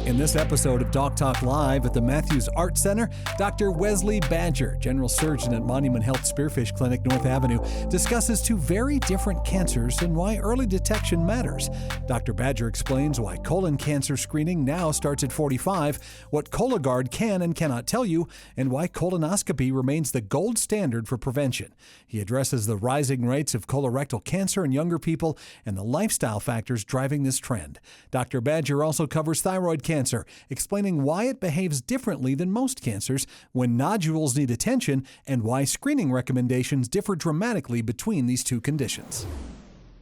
In this episode of Doc Talk Live at the Matthews Art Center, Dr. Wesley Badger, general surgeon at Monument Health Spearfish Clinic, North Avenue, discusses two very different cancers and why early detection matters. Dr. Badger explains why colon cancer screening now starts at 45, what Cologuard can and cannot tell you, and why colonoscopy remains the gold standard for prevention. He addresses the rising rates of colorectal cancer in younger people and the lifestyle factors driving this trend. Dr. Badger also covers thyroid cancer, explaining why it behaves differently than most cancers, when nodules need attention, and why screening recommendations differ dramatically between these two conditions.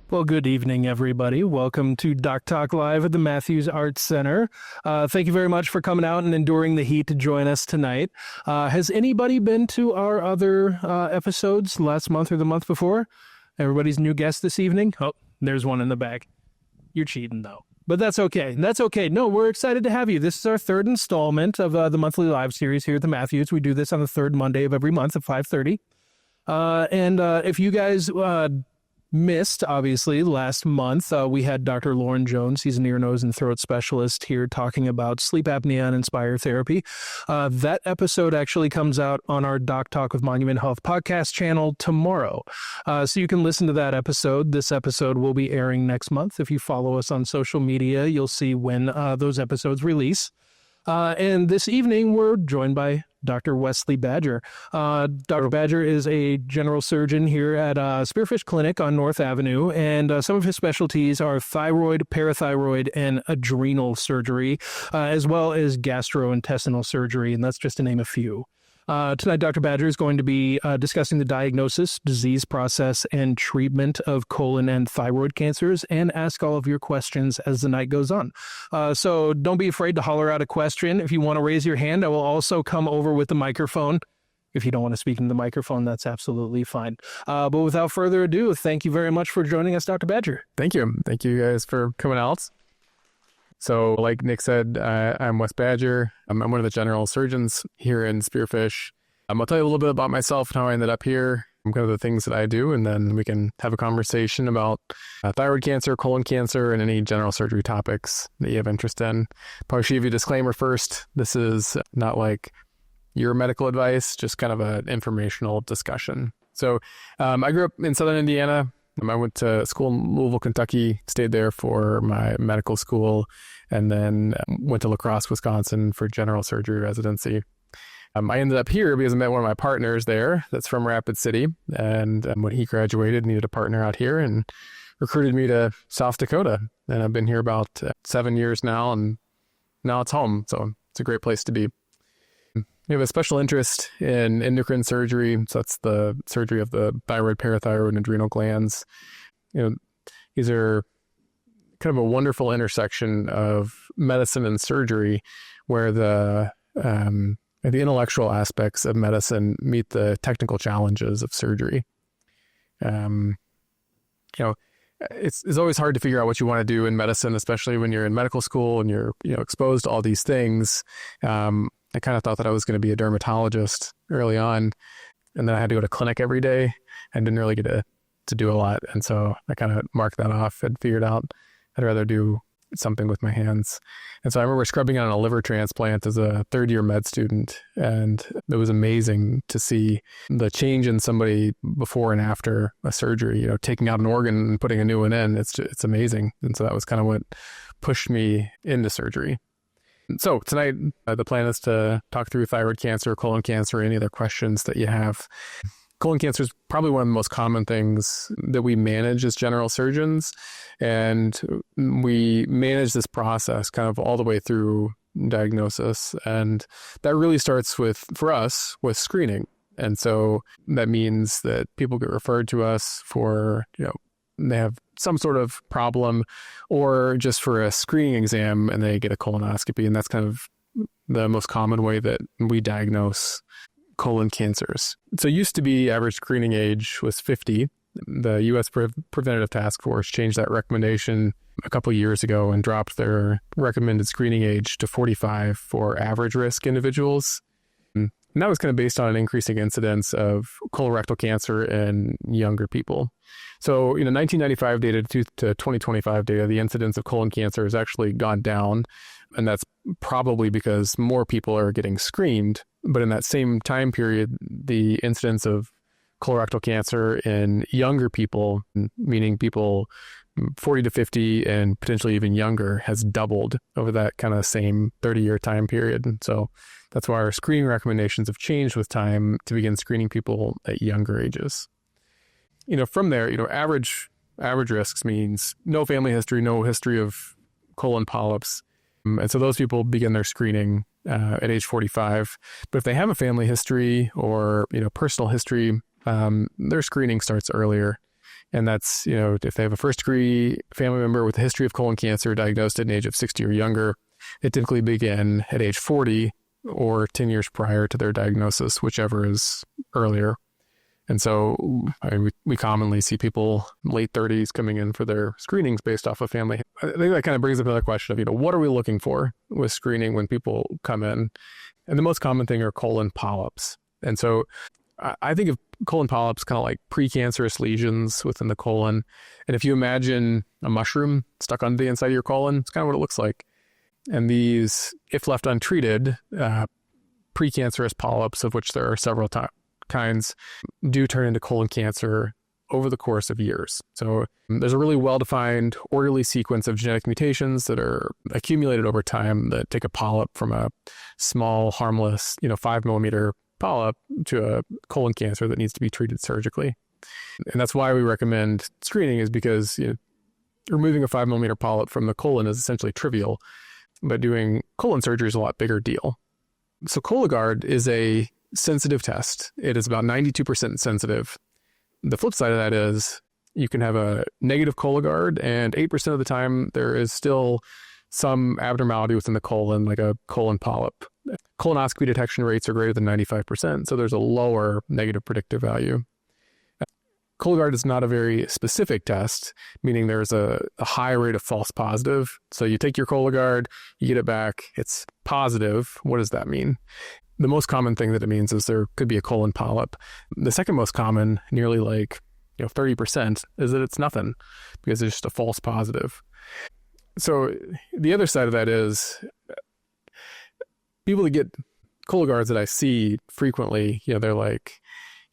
Well, good evening, everybody. Welcome to Doc Talk Live at the Matthews Art Center. Thank you very much for coming out and enduring the heat to join us tonight. Has anybody been to our other episodes last month or the month before? Everybody's new guest this evening? Oh, there's one in the back. You're cheating, though. But that's okay. That's okay. No, we're excited to have you. This is our third installment of the monthly live series here at the Matthews. We do this on the third Monday of every month at 5:30. And if you guys missed, obviously, last month, we had Dr. Lauren Jones. He's an ear, nose, and throat specialist here talking about sleep apnea and Inspire therapy. That episode actually comes out on our Doc Talk with Monument Health podcast channel tomorrow. So you can listen to that episode. This episode will be airing next month. If you follow us on social media, you'll see when those episodes release. And this evening, we're joined by Dr. Wesley Badger. Dr. Badger is a general surgeon here at Spearfish Clinic on North Avenue, and some of his specialties are thyroid, parathyroid, and adrenal surgery, as well as gastrointestinal surgery, and that's just to name a few. Tonight, Dr. Badger is going to be discussing the diagnosis, disease process, and treatment of colon and thyroid cancers, and ask all of your questions as the night goes on. So don't be afraid to holler out a question. If you want to raise your hand, I will also come over with the microphone. If you don't want to speak into the microphone, that's absolutely fine. But without further ado, thank you very much for joining us, Dr. Badger. Thank you. Thank you guys for coming out. So like Nick said, I'm Wes Badger. I'm one of the general surgeons here in Spearfish. I'll tell you a little bit about myself and how I ended up here, kind of the things that I do, and then we can have a conversation about thyroid cancer, colon cancer, and any general surgery topics that you have interest in. Probably should give you a disclaimer first. This is not like your medical advice, just kind of an informational discussion. So I grew up in Southern Indiana. I went to school in Louisville, Kentucky, stayed there for my medical school, and then went to La Crosse, Wisconsin for general surgery residency. I ended up here because I met one of my partners there that's from Rapid City, and when he graduated, needed a partner out here and recruited me to South Dakota. And I've been here about 7 years now, and now it's home, so it's a great place to be. We have a special interest in endocrine surgery, so that's the surgery of the thyroid, parathyroid, and adrenal glands. These are kind of a wonderful intersection of medicine and surgery, where the intellectual aspects of medicine meet the technical challenges of surgery. It's always hard to figure out what you want to do in medicine, especially when you're in medical school and you're exposed to all these things. I kind of thought that I was going to be a dermatologist early on, and then I had to go to clinic every day and didn't really get to do a lot. And so I kind of marked that off and figured out I'd rather do something with my hands. And so I remember scrubbing on a liver transplant as a third-year med student, and it was amazing to see the change in somebody before and after a surgery, taking out an organ and putting a new one in. It's amazing. And so that was kind of what pushed me into surgery. So tonight, the plan is to talk through thyroid cancer, colon cancer, any other questions that you have. Colon cancer is probably one of the most common things that we manage as general surgeons. And we manage this process kind of all the way through diagnosis. And that really starts for us, with screening. And so that means that people get referred to us for, they have some sort of problem, or just for a screening exam and they get a colonoscopy. And that's kind of the most common way that we diagnose colon cancers. So it used to be average screening age was 50. The U.S. Preventative Task Force changed that recommendation a couple years ago and dropped their recommended screening age to 45 for average risk individuals. And that was kind of based on an increasing incidence of colorectal cancer in younger people. So, 1995 data to 2025 data, the incidence of colon cancer has actually gone down. And that's probably because more people are getting screened. But in that same time period, the incidence of colorectal cancer in younger people, meaning people 40 to 50 and potentially even younger, has doubled over that kind of same 30-year time period. And so that's why our screening recommendations have changed with time to begin screening people at younger ages. From there, average risks means no family history, no history of colon polyps. And so those people begin their screening at age 45. But if they have a family history or, personal history, their screening starts earlier. And that's, if they have a first-degree family member with a history of colon cancer diagnosed at an age of 60 or younger, they typically begin at age 40 or 10 years prior to their diagnosis, whichever is earlier. And so we commonly see people late 30s coming in for their screenings based off of family. I think that kind of brings up another question of, what are we looking for with screening when people come in? And the most common thing are colon polyps. And so I think of colon polyps kind of like precancerous lesions within the colon. And if you imagine a mushroom stuck on the inside of your colon, it's kind of what it looks like. And these, if left untreated, precancerous polyps, of which there are several kinds, do turn into colon cancer over the course of years. So there's a really well-defined, orderly sequence of genetic mutations that are accumulated over time that take a polyp from a small, harmless, 5 millimeter polyp to a colon cancer that needs to be treated surgically. And that's why we recommend screening, is because removing a 5 millimeter polyp from the colon is essentially trivial, but doing colon surgery is a lot bigger deal. So Cologuard is a sensitive test. It is about 92% sensitive. The flip side of that is you can have a negative Cologuard, and 8% of the time there is still some abnormality within the colon, like a colon polyp. Colonoscopy detection rates are greater than 95%, so there's a lower negative predictive value. Cologuard is not a very specific test, meaning there's a high rate of false positive. So you take your Cologuard, you get it back, it's positive. What does that mean? The most common thing that it means is there could be a colon polyp. The second most common, nearly 30%, is that it's nothing, because it's just a false positive. So the other side of that is people that get Cologuards that I see frequently, they're like,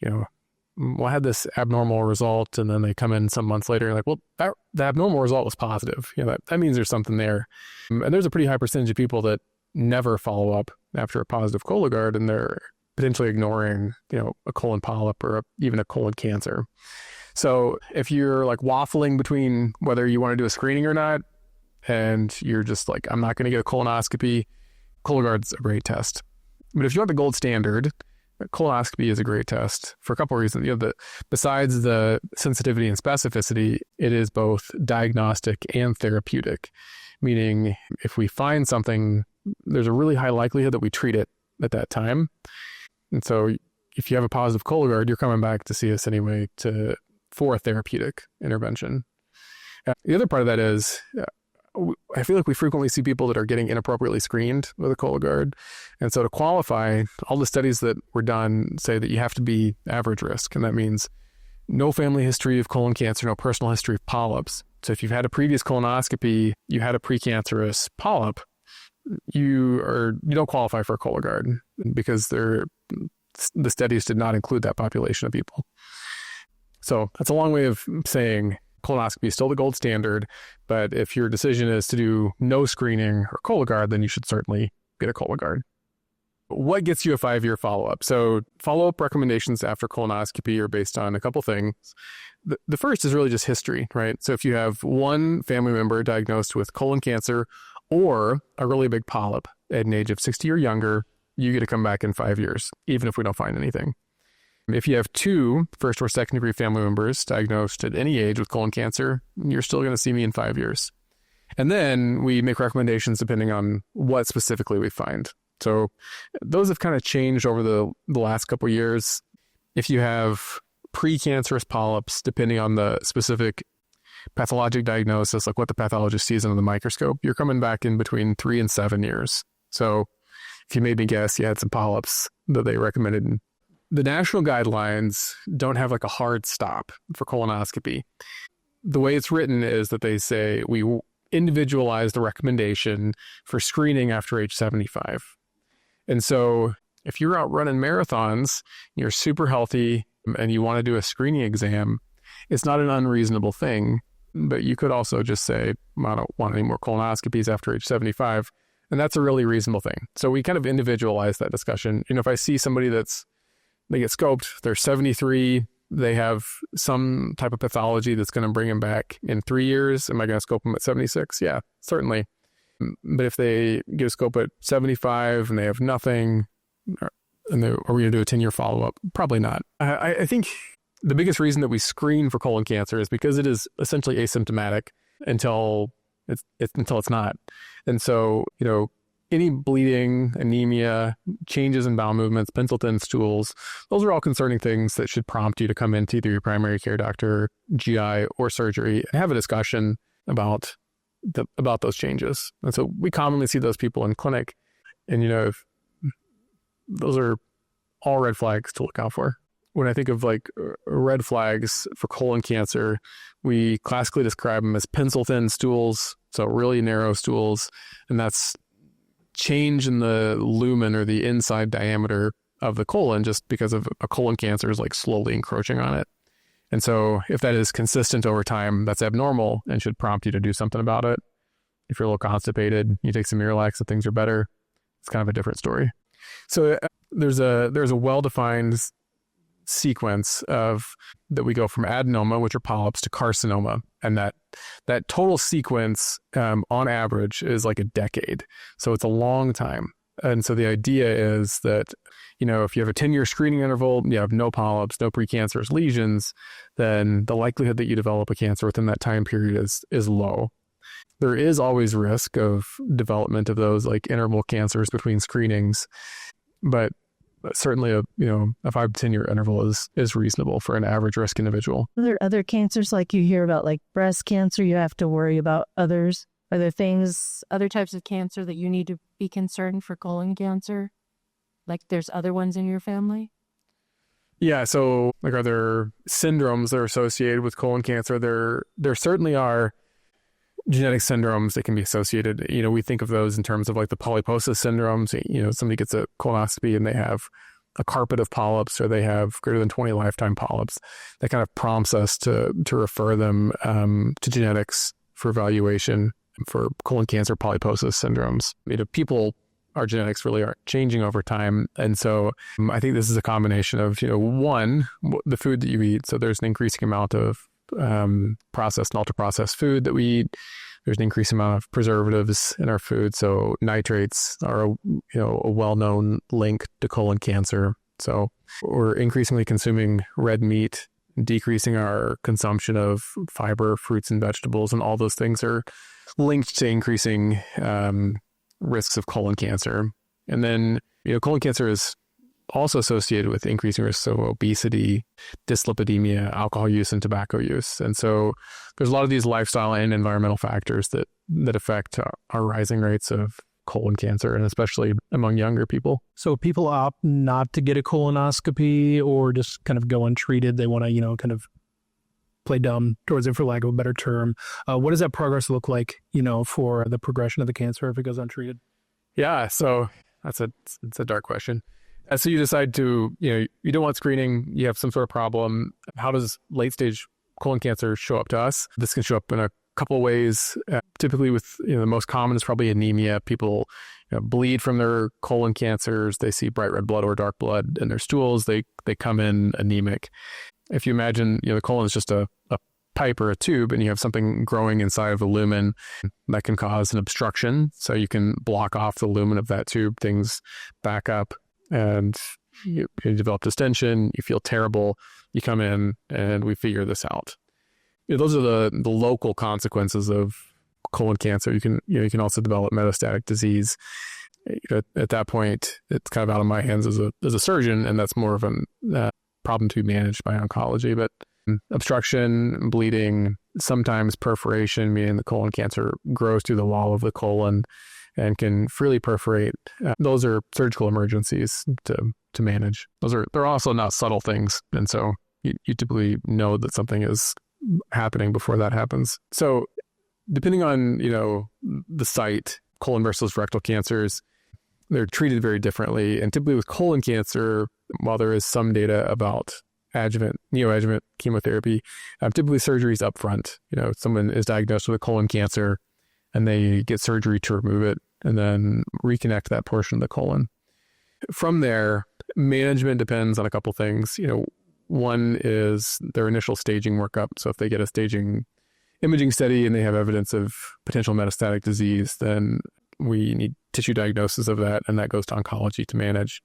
well, I had this abnormal result, and then they come in some months later and like, well, the abnormal result was positive. That means there's something there. And there's a pretty high percentage of people that never follow up after a positive Cologuard, and they're potentially ignoring, a colon polyp or even a colon cancer. So if you're like waffling between whether you want to do a screening or not, and you're just like, I'm not going to get a colonoscopy, Cologuard's a great test. But if you want the gold standard, colonoscopy is a great test for a couple of reasons. Besides the sensitivity and specificity, it is both diagnostic and therapeutic, meaning if we find something, there's a really high likelihood that we treat it at that time. And so if you have a positive Cologuard, you're coming back to see us anyway for a therapeutic intervention. The other part of that is, I feel like we frequently see people that are getting inappropriately screened with a Cologuard. And so to qualify, all the studies that were done say that you have to be average risk. And that means no family history of colon cancer, no personal history of polyps. So if you've had a previous colonoscopy, you had a precancerous polyp, you don't qualify for a Cologuard, because the studies did not include that population of people. So that's a long way of saying colonoscopy is still the gold standard, but if your decision is to do no screening or Cologuard, then you should certainly get a Cologuard. What gets you a 5-year follow-up? So follow-up recommendations after colonoscopy are based on a couple things. The first is really just history, right? So if you have one family member diagnosed with colon cancer or a really big polyp at an age of 60 or younger, you get to come back in 5 years, even if we don't find anything. If you have 2 first or second degree family members diagnosed at any age with colon cancer, you're still going to see me in 5 years. And then we make recommendations depending on what specifically we find. So those have kind of changed over the last couple of years. If you have precancerous polyps, depending on the specific pathologic diagnosis, like what the pathologist sees under the microscope, you're coming back in between 3 and 7 years. So if you made me guess, you had some polyps that they recommended. The national guidelines don't have like a hard stop for colonoscopy. The way it's written is that they say we individualize the recommendation for screening after age 75. And so if you're out running marathons, you're super healthy, and you want to do a screening exam, it's not an unreasonable thing. But you could also just say, I don't want any more colonoscopies after age 75. And that's a really reasonable thing. So we kind of individualize that discussion. If I see somebody they get scoped, they're 73, they have some type of pathology that's going to bring them back in 3 years, am I going to scope them at 76? Yeah, certainly. But if they get a scope at 75 and they have nothing, are we going to do a 10-year follow-up? Probably not. I think the biggest reason that we screen for colon cancer is because it is essentially asymptomatic until it's not. And so, any bleeding, anemia, changes in bowel movements, pencil thin stools, those are all concerning things that should prompt you to come into either your primary care doctor, GI, or surgery and have a discussion about those changes. And so we commonly see those people in clinic, and if those are all red flags to look out for. When I think of like red flags for colon cancer, we classically describe them as pencil thin stools, so really narrow stools, and that's change in the lumen or the inside diameter of the colon just because of a colon cancer is like slowly encroaching on it. And so if that is consistent over time, that's abnormal and should prompt you to do something about it. If you're a little constipated, you take some Miralax and things are better, it's kind of a different story. So there's a well-defined sequence that we go from adenoma, which are polyps, to carcinoma, and that total sequence on average is like a decade. So it's a long time. And so the idea is that if you have a 10-year screening interval, you have no polyps, no precancerous lesions, then the likelihood that you develop a cancer within that time period is low. There is always risk of development of those like interval cancers between screenings, but certainly a 5 to 10 year interval is reasonable for an average risk individual. Are there other cancers like you hear about, like breast cancer? You have to worry about others. Are there other types of cancer that you need to be concerned for colon cancer? Like there's other ones in your family? Yeah. So like, are there syndromes that are associated with colon cancer? There certainly are genetic syndromes that can be associated. We think of those in terms of like the polyposis syndromes. Somebody gets a colonoscopy and they have a carpet of polyps, or they have greater than 20 lifetime polyps. That kind of prompts us to refer them to genetics for evaluation for colon cancer polyposis syndromes. Our genetics really are changing over time. And so I think this is a combination of, one, the food that you eat. So there's an increasing amount of processed and ultra-processed food that we eat. There's an increasing amount of preservatives in our food. So nitrates are a well-known link to colon cancer. So we're increasingly consuming red meat, decreasing our consumption of fiber, fruits, and vegetables, and all those things are linked to increasing risks of colon cancer. And then, colon cancer is also associated with increasing risks of obesity, dyslipidemia, alcohol use, and tobacco use. And so there's a lot of these lifestyle and environmental factors that affect our rising rates of colon cancer, and especially among younger people. So people opt not to get a colonoscopy or just kind of go untreated. They want to, kind of play dumb towards it, for lack of a better term. What does that progress look like, for the progression of the cancer if it goes untreated? Yeah, so it's a dark question. So you decide to, you don't want screening, you have some sort of problem. How does late stage colon cancer show up to us? This can show up in a couple of ways. Typically with, the most common is probably anemia. People bleed from their colon cancers. They see bright red blood or dark blood in their stools. They come in anemic. If you imagine, the colon is just a pipe or a tube, and you have something growing inside of the lumen, that can cause an obstruction. So you can block off the lumen of that tube, things back up, and you develop distension, you feel terrible, you come in, and we figure this out. Those are the local consequences of colon cancer. You can also develop metastatic disease. At that point, it's kind of out of my hands as a surgeon, and that's more of a problem to be managed by oncology. But obstruction, bleeding, sometimes perforation, meaning the colon cancer grows through the wall of the colon and can freely perforate. Those are surgical emergencies to manage. They're also not subtle things, and so you typically know that something is happening before that happens. So depending on, the site, colon versus rectal cancers, they're treated very differently. And typically with colon cancer, while there is some data about neoadjuvant chemotherapy, typically surgery is upfront. Someone is diagnosed with a colon cancer and they get surgery to remove it and then reconnect that portion of the colon. From there, management depends on a couple things. One is their initial staging workup. So if they get a staging imaging study and they have evidence of potential metastatic disease, then we need tissue diagnosis of that, and that goes to oncology to manage.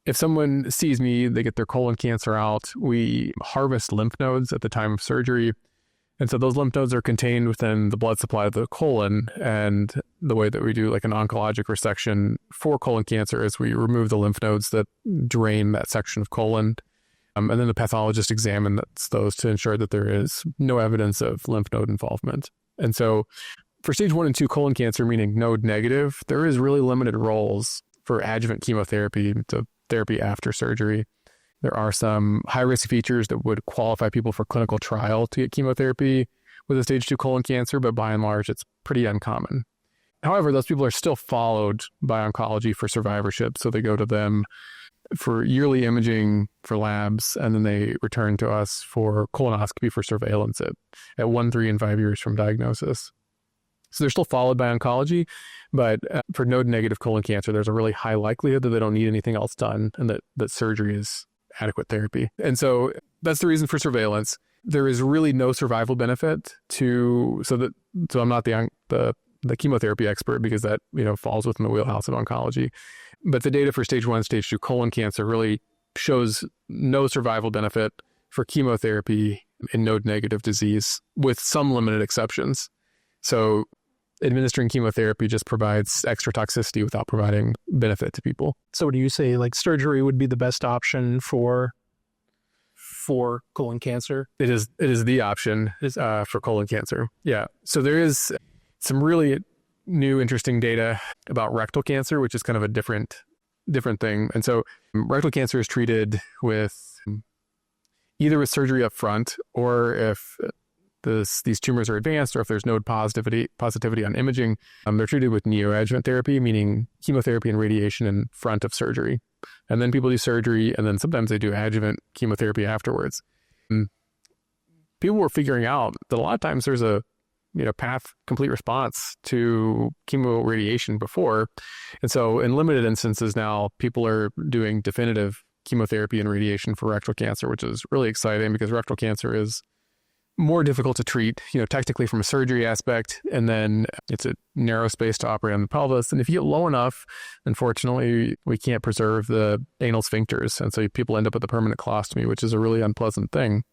If someone sees me, they get their colon cancer out, we harvest lymph nodes at the time of surgery. And so those lymph nodes are contained within the blood supply of the colon. And the way that we do like an oncologic resection for colon cancer is we remove the lymph nodes that drain that section of colon. And then the pathologist examines those to ensure that there is no evidence of lymph node involvement. And so for stage 1 and 2 colon cancer, meaning node negative, there is really limited roles for adjuvant chemotherapy, so therapy after surgery. There are some high-risk features that would qualify people for clinical trial to get chemotherapy with a stage 2 colon cancer, but by and large, it's pretty uncommon. However, those people are still followed by oncology for survivorship, so they go to them for yearly imaging for labs, and then they return to us for colonoscopy for surveillance at 1, 3, and 5 years from diagnosis. So they're still followed by oncology, but for node-negative colon cancer, there's a really high likelihood that they don't need anything else done and that surgery is adequate therapy. And so that's the reason for surveillance. There is really no survival benefit so I'm not the chemotherapy expert because that, falls within the wheelhouse of oncology. But the data for stage 1, stage 2 colon cancer really shows no survival benefit for chemotherapy in node-negative disease with some limited exceptions. So administering chemotherapy just provides extra toxicity without providing benefit to people. So do you say like surgery would be the best option for colon cancer? It is the option for colon cancer. Yeah. So there is some really new interesting data about rectal cancer, which is kind of a different thing. And so rectal cancer is treated with either with surgery up front, or if these tumors are advanced, or if there's node positivity on imaging, they're treated with neoadjuvant therapy, meaning chemotherapy and radiation in front of surgery. And then people do surgery, and then sometimes they do adjuvant chemotherapy afterwards. And people were figuring out that a lot of times there's a path complete response to chemo radiation before. And so in limited instances now, people are doing definitive chemotherapy and radiation for rectal cancer, which is really exciting because rectal cancer is more difficult to treat, technically from a surgery aspect. And then it's a narrow space to operate on the pelvis. And if you get low enough, unfortunately, we can't preserve the anal sphincters. And so people end up with a permanent colostomy, which is a really unpleasant thing.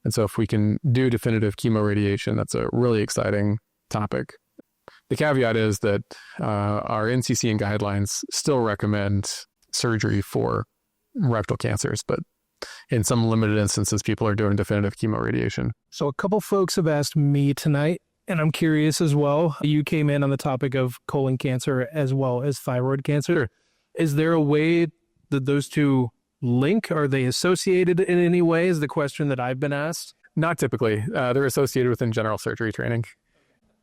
And so if we can do definitive chemoradiation, that's a really exciting topic. The caveat is that our NCCN guidelines still recommend surgery for rectal cancers, but in some limited instances, people are doing definitive chemoradiation. So a couple folks have asked me tonight, and I'm curious as well. You came in on the topic of colon cancer as well as thyroid cancer. Sure. Is there a way that those two link? Are they associated in any way is the question that I've been asked. Not typically. They're associated within general surgery training.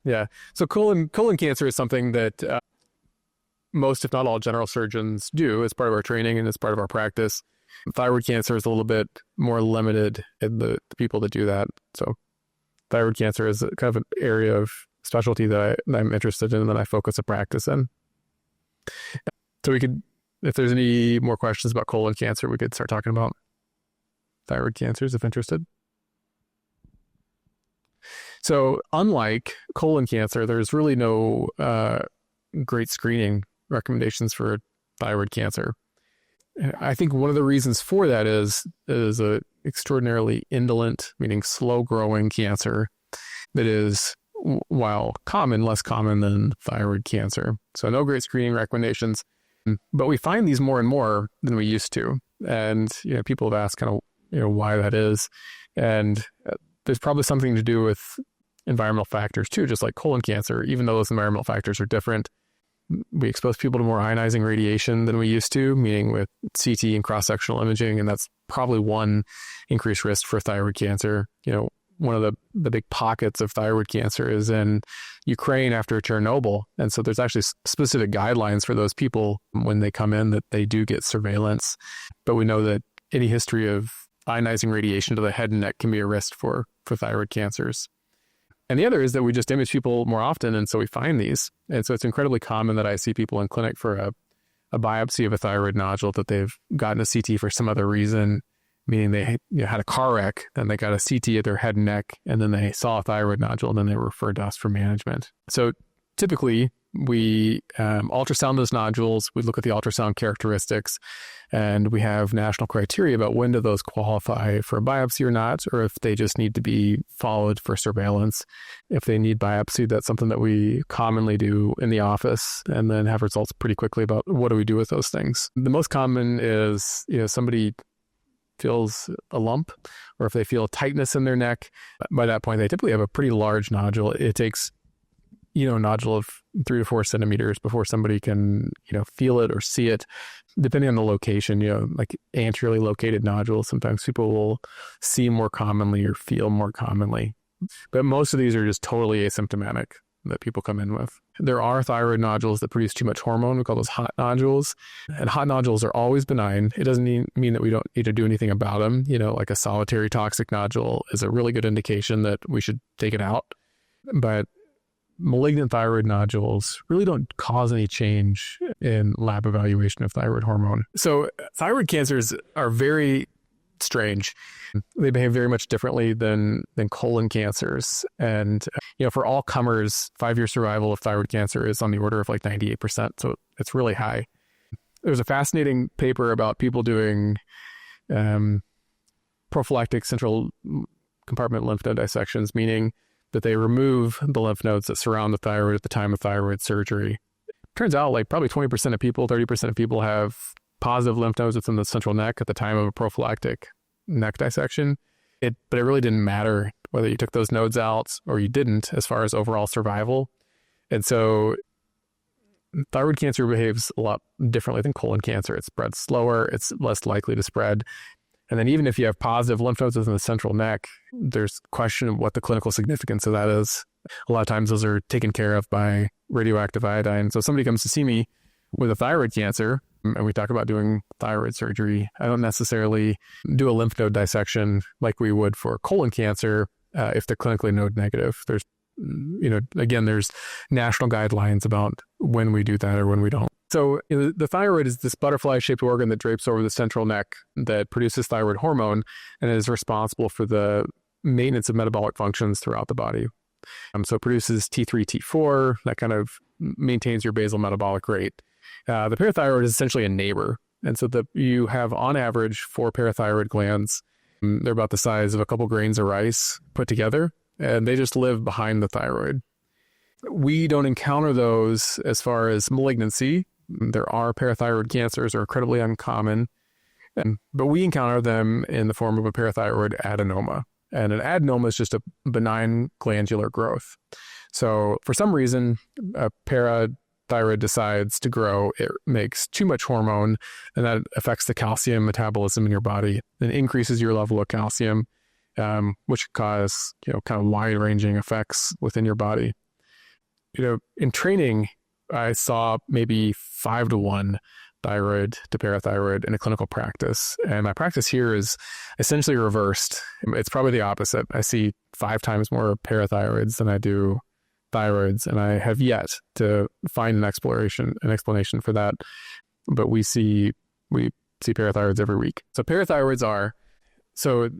Yeah. So colon cancer is something that most, if not all, general surgeons do as part of our training and as part of our practice. Thyroid cancer is a little bit more limited in the people that do that. So thyroid cancer is kind of an area of specialty that I'm interested in and that I focus a practice in. So we could, if there's any more questions about colon cancer, we could start talking about thyroid cancers if interested. So unlike colon cancer, there's really no great screening recommendations for thyroid cancer. I think one of the reasons for that is a extraordinarily indolent, meaning slow-growing cancer that is, while common, less common than thyroid cancer. So no great screening recommendations, but we find these more and more than we used to. And people have asked kind of why that is, and there's probably something to do with environmental factors too, just like colon cancer. Even though those environmental factors are different, we expose people to more ionizing radiation than we used to, meaning with CT and cross-sectional imaging, and that's probably one increased risk for thyroid cancer. one of the big pockets of thyroid cancer is in Ukraine after Chernobyl. And so there's actually specific guidelines for those people when they come in that they do get surveillance. But we know that any history of ionizing radiation to the head and neck can be a risk for thyroid cancers. And the other is that we just image people more often, and so we find these. And so it's incredibly common that I see people in clinic for a biopsy of a thyroid nodule that they've gotten a CT for some other reason, meaning they had a car wreck, then they got a CT of their head and neck, and then they saw a thyroid nodule, and then they were referred to us for management. So typically, we ultrasound those nodules, we look at the ultrasound characteristics, and we have national criteria about when do those qualify for a biopsy or not, or if they just need to be followed for surveillance. If they need biopsy, that's something that we commonly do in the office and then have results pretty quickly about what do we do with those things. The most common is, somebody feels a lump, or if they feel tightness in their neck. By that point, they typically have a pretty large nodule. It takes a nodule of 3 to 4 centimeters before somebody can, feel it or see it, depending on the location. Like anteriorly located nodules, sometimes people will see more commonly or feel more commonly. But most of these are just totally asymptomatic that people come in with. There are thyroid nodules that produce too much hormone. We call those hot nodules. And hot nodules are always benign. It doesn't mean that we don't need to do anything about them. Like a solitary toxic nodule is a really good indication that we should take it out. But malignant thyroid nodules really don't cause any change in lab evaluation of thyroid hormone. So thyroid cancers are very strange. They behave very much differently than colon cancers. And, for all comers, 5-year survival of thyroid cancer is on the order of like 98%. So it's really high. There's a fascinating paper about people doing prophylactic central compartment lymph node dissections, meaning that they remove the lymph nodes that surround the thyroid at the time of thyroid surgery. Turns out like probably 20% of people, 30% of people have positive lymph nodes within the central neck at the time of a prophylactic neck dissection. But it really didn't matter whether you took those nodes out or you didn't as far as overall survival. And so thyroid cancer behaves a lot differently than colon cancer. It spreads slower, it's less likely to spread. And then even if you have positive lymph nodes within the central neck, there's question of what the clinical significance of that is. A lot of times those are taken care of by radioactive iodine. So if somebody comes to see me with a thyroid cancer and we talk about doing thyroid surgery, I don't necessarily do a lymph node dissection like we would for colon cancer if they're clinically node negative. There's, again, there's national guidelines about when we do that or when we don't. So the thyroid is this butterfly-shaped organ that drapes over the central neck that produces thyroid hormone and is responsible for the maintenance of metabolic functions throughout the body. So it produces T3, T4, that kind of maintains your basal metabolic rate. The parathyroid is essentially a neighbor. And so you have, on average, 4 parathyroid glands. They're about the size of a couple grains of rice put together, and they just live behind the thyroid. We don't encounter those as far as malignancy. There are parathyroid cancers that are incredibly uncommon, but we encounter them in the form of a parathyroid adenoma. And an adenoma is just a benign glandular growth. So for some reason, a parathyroid decides to grow. It makes too much hormone, and that affects the calcium metabolism in your body and increases your level of calcium, which cause kind of wide-ranging effects within your body. In training, I saw maybe 5-to-1 thyroid to parathyroid in a clinical practice. And my practice here is essentially reversed. It's probably the opposite. I see 5 times more parathyroids than I do thyroids, and I have yet to find an explanation for that. But we see parathyroids every week. So parathyroids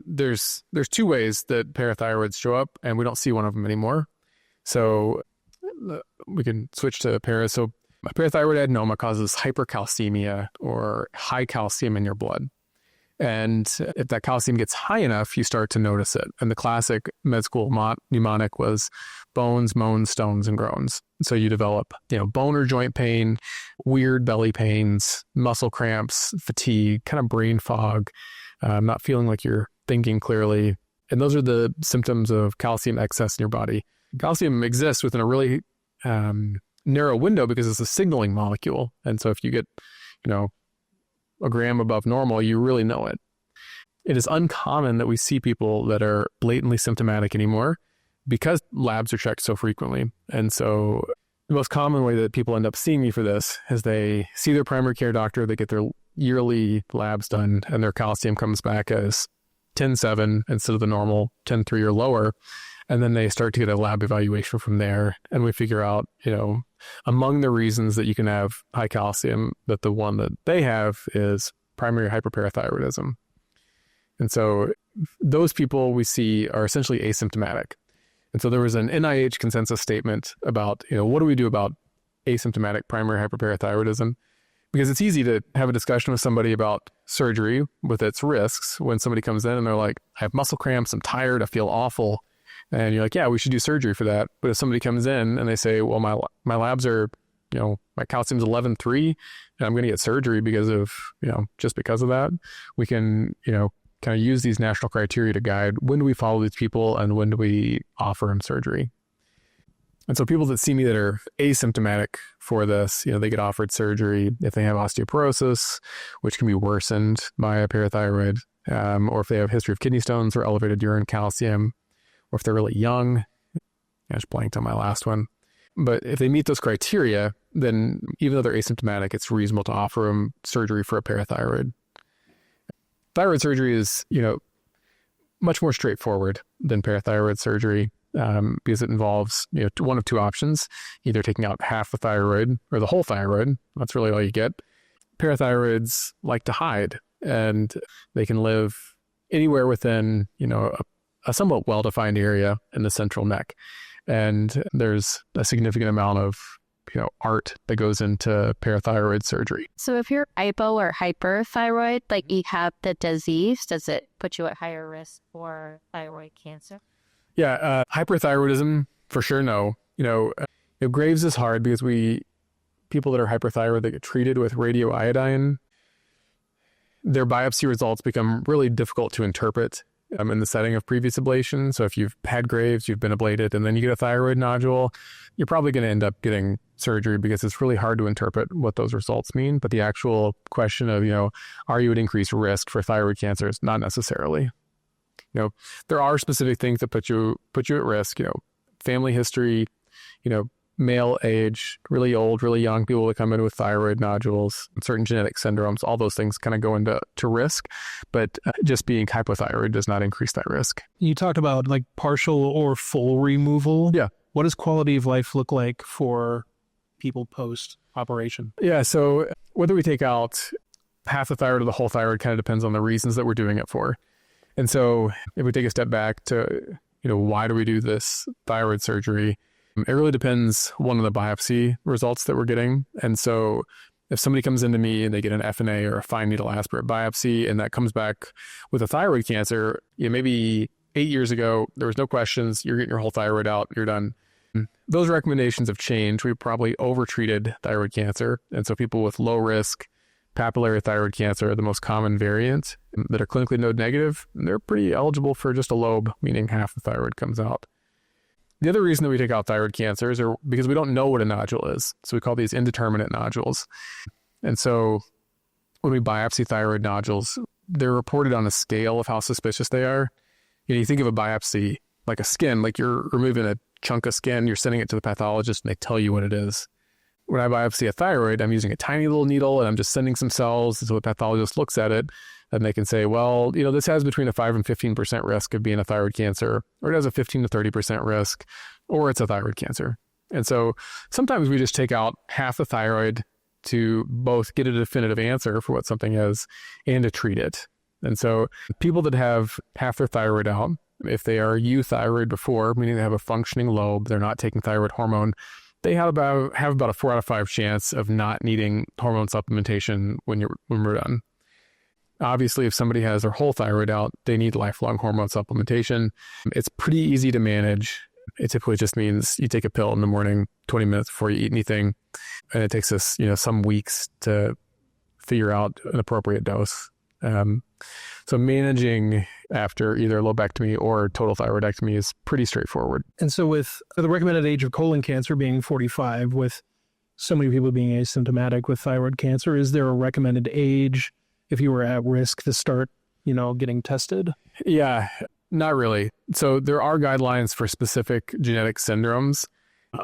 there's 2 ways that parathyroids show up, and we don't see one of them anymore. So we can switch to para. So a parathyroid adenoma causes hypercalcemia or high calcium in your blood. And if that calcium gets high enough, you start to notice it. And the classic med school mnemonic was bones, moans, stones, and groans. So you develop, bone or joint pain, weird belly pains, muscle cramps, fatigue, kind of brain fog, not feeling like you're thinking clearly. And those are the symptoms of calcium excess in your body. Calcium exists within a really narrow window because it's a signaling molecule. And so if you get, a gram above normal, you really know it. it is uncommon that we see people that are blatantly symptomatic anymore because labs are checked so frequently. And so the most common way that people end up seeing me for this is they see their primary care doctor, they get their yearly labs done, and their calcium comes back as 10.7 instead of the normal 10.3 or lower. And then they start to get a lab evaluation from there. And we figure out, among the reasons that you can have high calcium, that the one that they have is primary hyperparathyroidism. And so those people we see are essentially asymptomatic. And so there was an NIH consensus statement about, what do we do about asymptomatic primary hyperparathyroidism? Because it's easy to have a discussion with somebody about surgery with its risks when somebody comes in and they're like, I have muscle cramps, I'm tired, I feel awful. And you're like, yeah, we should do surgery for that. But if somebody comes in and they say, well, my labs are, my calcium's 11.3 and I'm going to get surgery because of, just because of that, we can, kind of use these national criteria to guide when do we follow these people and when do we offer them surgery. And so people that see me that are asymptomatic for this, they get offered surgery if they have osteoporosis, which can be worsened by a parathyroid, or if they have a history of kidney stones or elevated urine calcium, or if they're really young. I just blanked on my last one. But if they meet those criteria, then even though they're asymptomatic, it's reasonable to offer them surgery for a parathyroid. Thyroid surgery is, much more straightforward than parathyroid surgery because it involves, one of two options, either taking out half the thyroid or the whole thyroid. That's really all you get. Parathyroids like to hide, and they can live anywhere within, a somewhat well-defined area in the central neck. And there's a significant amount of art that goes into parathyroid surgery. So if you're hypo or hyperthyroid, like you have the disease, does it put you at higher risk for thyroid cancer? Yeah, hyperthyroidism, for sure, no. Graves is hard because people that are hyperthyroid, they get treated with radioiodine. Their biopsy results become really difficult to interpret in the setting of previous ablation. So if you've had Graves, you've been ablated, and then you get a thyroid nodule, you're probably going to end up getting surgery because it's really hard to interpret what those results mean. But the actual question of, are you at increased risk for thyroid cancer is not necessarily. There are specific things that put you at risk, family history, male age, really old, really young people that come in with thyroid nodules, certain genetic syndromes, all those things kind of go into risk. But just being hypothyroid does not increase that risk. You talked about like partial or full removal. Yeah. What does quality of life look like for people post-operation? Yeah, so whether we take out half the thyroid or the whole thyroid kind of depends on the reasons that we're doing it for. And so if we take a step back to, why do we do this thyroid surgery? It really depends, one, on the biopsy results that we're getting. And so if somebody comes into me and they get an FNA or a fine needle aspirate biopsy and that comes back with a thyroid cancer, maybe 8 years ago, there was no questions, you're getting your whole thyroid out, you're done. Those recommendations have changed. We probably overtreated thyroid cancer. And so people with low risk papillary thyroid cancer are the most common variant that are clinically node negative. And they're pretty eligible for just a lobe, meaning half the thyroid comes out. The other reason that we take out thyroid cancers are because we don't know what a nodule is. So we call these indeterminate nodules. And so when we biopsy thyroid nodules, they're reported on a scale of how suspicious they are. You think of a biopsy like a skin, like you're removing a chunk of skin, you're sending it to the pathologist and they tell you what it is. When I biopsy a thyroid, I'm using a tiny little needle and I'm just sending some cells. So the pathologist looks at it and they can say, well, this has between a 5 and 15% risk of being a thyroid cancer, or it has a 15 to 30% risk, or it's a thyroid cancer. And so sometimes we just take out half the thyroid to both get a definitive answer for what something is and to treat it. And so people that have half their thyroid out, if they are euthyroid before, meaning they have a functioning lobe, they're not taking thyroid hormone, they have about a 4 out of 5 chance of not needing hormone supplementation when we're done. Obviously, if somebody has their whole thyroid out, they need lifelong hormone supplementation. It's pretty easy to manage. It typically just means you take a pill in the morning, 20 minutes before you eat anything. And it takes us, some weeks to figure out an appropriate dose. So managing after either lobectomy or total thyroidectomy is pretty straightforward. And so with the recommended age of colon cancer being 45, with so many people being asymptomatic with thyroid cancer, is there a recommended age if you were at risk to start getting tested? Yeah, not really. So there are guidelines for specific genetic syndromes.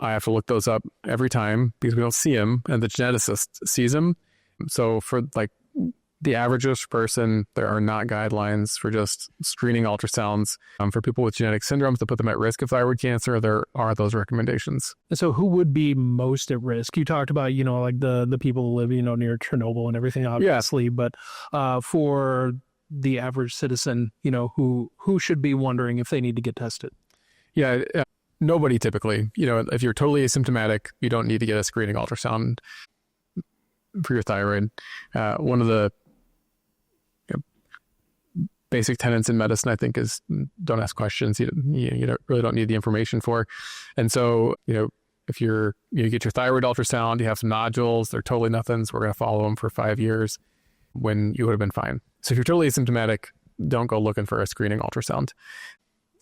I have to look those up every time because we don't see them and the geneticist sees them. So for like the average person, there are not guidelines for just screening ultrasounds. For people with genetic syndromes to put them at risk of thyroid cancer, there are those recommendations. So who would be most at risk? You talked about, like the people who live, near Chernobyl and everything, obviously, but for the average citizen, who should be wondering if they need to get tested? Yeah, nobody typically. If you're totally asymptomatic, you don't need to get a screening ultrasound for your thyroid. One of the basic tenets in medicine, I think, is don't ask questions you really don't need the information for. And so, if you get your thyroid ultrasound, you have some nodules, they're totally nothing, so we're going to follow them for 5 years when you would have been fine. So if you're totally asymptomatic, don't go looking for a screening ultrasound.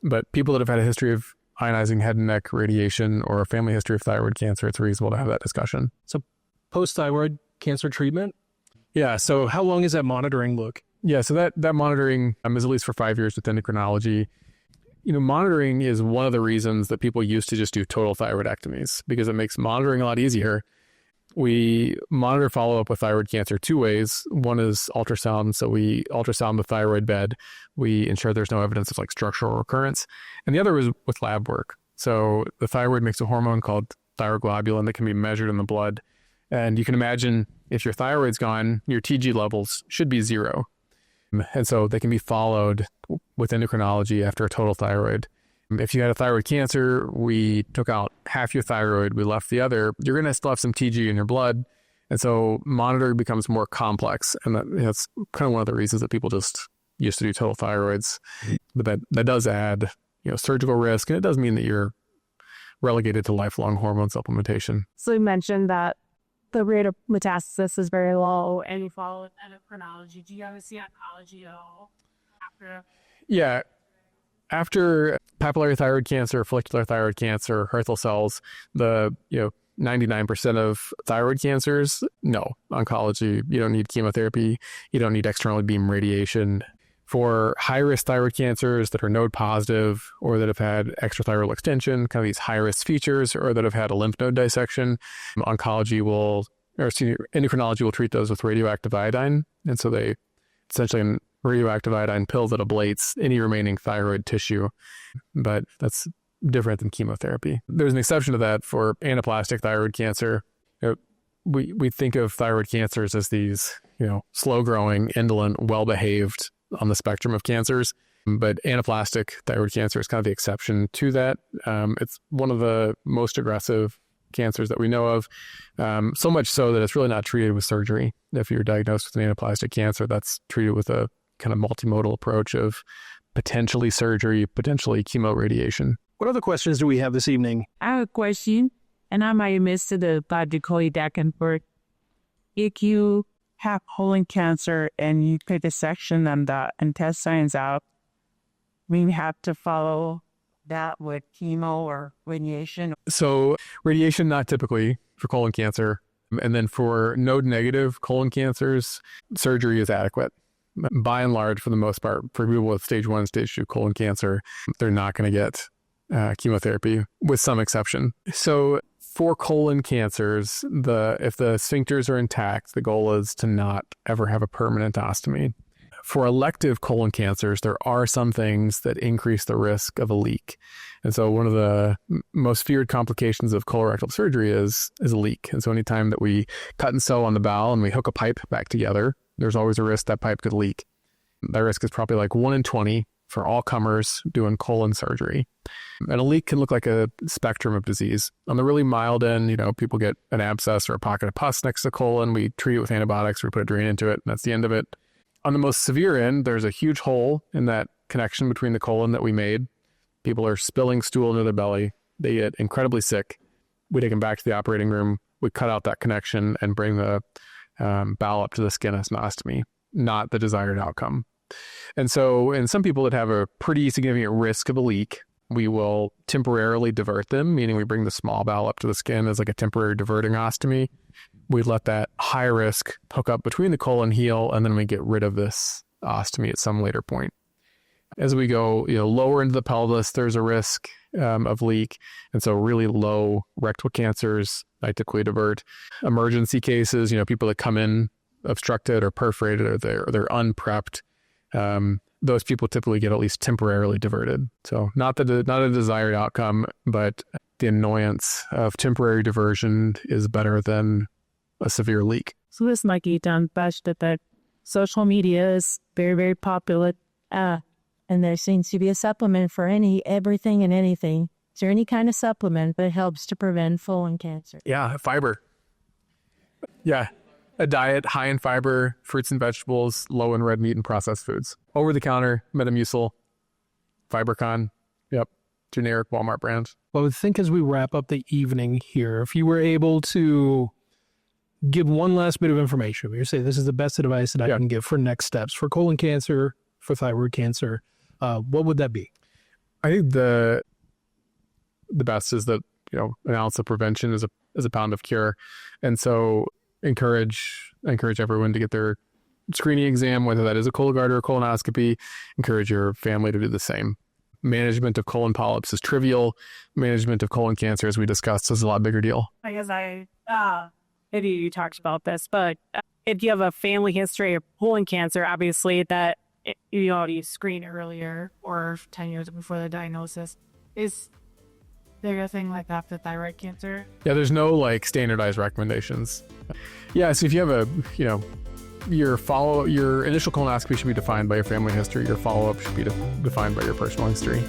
But people that have had a history of ionizing head and neck radiation or a family history of thyroid cancer, it's reasonable to have that discussion. So post-thyroid cancer treatment? Yeah. So how long does that monitoring look? Yeah, so that monitoring is at least for 5 years with endocrinology. Monitoring is one of the reasons that people used to just do total thyroidectomies because it makes monitoring a lot easier. We monitor follow-up with thyroid cancer 2 ways. One is ultrasound. So we ultrasound the thyroid bed. We ensure there's no evidence of like structural recurrence. And the other is with lab work. So the thyroid makes a hormone called thyroglobulin that can be measured in the blood. And you can imagine if your thyroid's gone, your TG levels should be 0. And so they can be followed with endocrinology after a total thyroid. If you had a thyroid cancer, we took out half your thyroid, we left the other, you're going to still have some TG in your blood. And so monitoring becomes more complex. And that's kind of one of the reasons that people just used to do total thyroids. But that does add, surgical risk. And it does mean that you're relegated to lifelong hormone supplementation. So you mentioned that the rate of metastasis is very low and you follow with endocrinology. Do you ever see oncology at all after? Yeah. After papillary thyroid cancer, follicular thyroid cancer, Hürthle cells, the 99% of thyroid cancers, no. Oncology, you don't need chemotherapy. You don't need external beam radiation. For high-risk thyroid cancers that are node positive or that have had extrathyroidal extension, kind of these high-risk features, or that have had a lymph node dissection, endocrinology will treat those with radioactive iodine. And so they essentially a radioactive iodine pill that ablates any remaining thyroid tissue. But that's different than chemotherapy. There's an exception to that for anaplastic thyroid cancer. We think of thyroid cancers as these, slow-growing, indolent, well-behaved on the spectrum of cancers, but anaplastic thyroid cancer is kind of the exception to that. It's one of the most aggressive cancers that we know of, so much so that it's really not treated with surgery. If you're diagnosed with an anaplastic cancer, that's treated with a kind of multimodal approach of potentially surgery, potentially chemoradiation. What other questions do we have this evening? I have a question, and I might have missed it about the colorectal birth. If you have colon cancer and you take a section and the intestines out, we have to follow that with chemo or radiation. So radiation, not typically for colon cancer. And then for node negative colon cancers, surgery is adequate. By and large, for the most part, for people with stage 1, stage 2 colon cancer, they're not going to get chemotherapy, with some exception. So for colon cancers, if the sphincters are intact, the goal is to not ever have a permanent ostomy. For elective colon cancers, there are some things that increase the risk of a leak. And so one of the most feared complications of colorectal surgery is a leak. And so anytime that we cut and sew on the bowel and we hook a pipe back together, there's always a risk that pipe could leak. That risk is probably like 1 in 20 for all comers doing colon surgery. And a leak can look like a spectrum of disease. On the really mild end, people get an abscess or a pocket of pus next to the colon. We treat it with antibiotics, we put a drain into it, and that's the end of it. On the most severe end, there's a huge hole in that connection between the colon that we made. People are spilling stool into their belly. They get incredibly sick. We take them back to the operating room. We cut out that connection and bring the bowel up to the skin as an ostomy, not the desired outcome. And so in some people that have a pretty significant risk of a leak, we will temporarily divert them, meaning we bring the small bowel up to the skin as like a temporary diverting ostomy. We let that high risk hook up between the colon heal, and then we get rid of this ostomy at some later point. As we go, lower into the pelvis, there's a risk of leak. And so really low rectal cancers, I typically divert. Emergency cases, people that come in obstructed or perforated or they're unprepped, those people typically get at least temporarily diverted. So not a desired outcome, but the annoyance of temporary diversion is better than a severe leak. So this might get done best that social media is very, very popular. And there seems to be a supplement for everything and anything. Is there any kind of supplement that helps to prevent colon cancer? Yeah, fiber. Yeah, a diet high in fiber, fruits and vegetables, low in red meat and processed foods. Over the counter, Metamucil, FiberCon. Yep, generic Walmart brand. Well, I would think as we wrap up the evening here, if you were able to give one last bit of information, you say this is the best advice that I can give for next steps for colon cancer, for thyroid cancer, what would that be? I think the best is that an ounce of prevention is a pound of cure, and so encourage everyone to get their screening exam, whether that is a Cologuard or a colonoscopy. Encourage your family to do the same. Management of colon polyps is trivial. Management of colon cancer, as we discussed, is a lot bigger deal. I guess maybe you talked about this, but if you have a family history of colon cancer, obviously that you screen earlier or 10 years before the diagnosis. Is there a thing like that for thyroid cancer? Yeah, there's no standardized recommendations. Yeah, so if you have your initial colonoscopy should be defined by your family history. Your follow-up should be defined by your personal history.